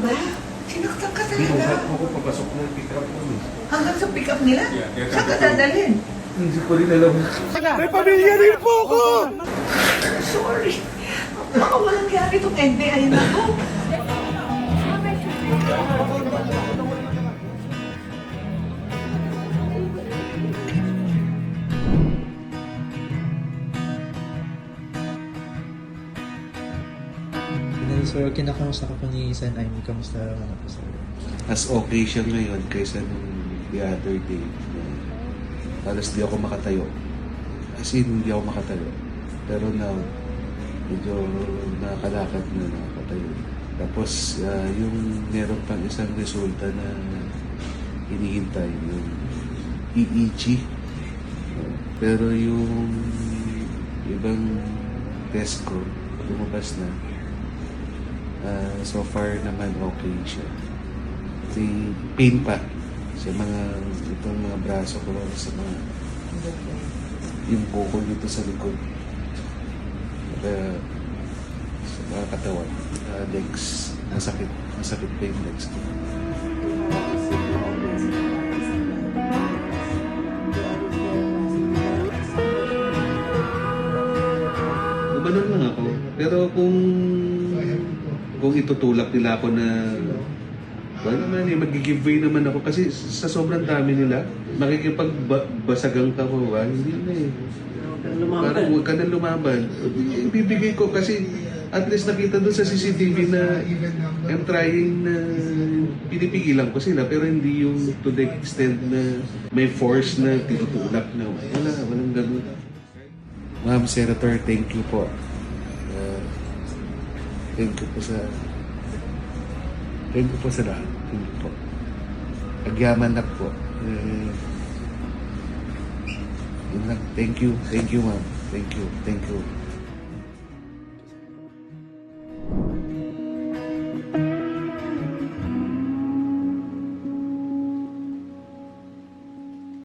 ba? Sinaktan ka Binuhat talaga. mo ko papasok ng pick-up mo. Hanggang sa pick-up nila? Yeah, Saan ka dadalhin? Hindi ko rin alam. May pamilya rin po ako! Sorry. Baka walang yari itong NBI na to. So, kinakamusta ka po ni San Aimee? Kamusta naman po sir? Mas okay siya ngayon kaysa nung the other day. Halos di ako makatayo. As in, hindi ako makatayo. Pero now, medyo nakakalakad na nakatayo. Tapos, yung meron pang isang resulta na hinihintay, yung EEG. Pero yung ibang test ko, lumabas na. So far naman okay siya. Pain pa sa itong mga braso ko, sa mga yung bukol dito sa likod. Kaya sa mga katawan, legs, masakit pa yung legs ko. Gumanon lang ako. Pero kung itutulak nila ako na well naman mag-giveaway naman ako kasi sa sobrang dami nila makikipagbasagang ka ko hindi na parang huwag ka na lumaban. Ibibigay ko kasi at least nakita doon sa CCTV na I'm trying na pinipigilan ko sila pero hindi yung to the extent na may force na tinutulak na walang ganun. Ma'am Senator, thank you po. Thank you po sa lahat. Thank you po. Agyaman na po. Yun lang. Thank you. Thank you, ma'am. Thank you.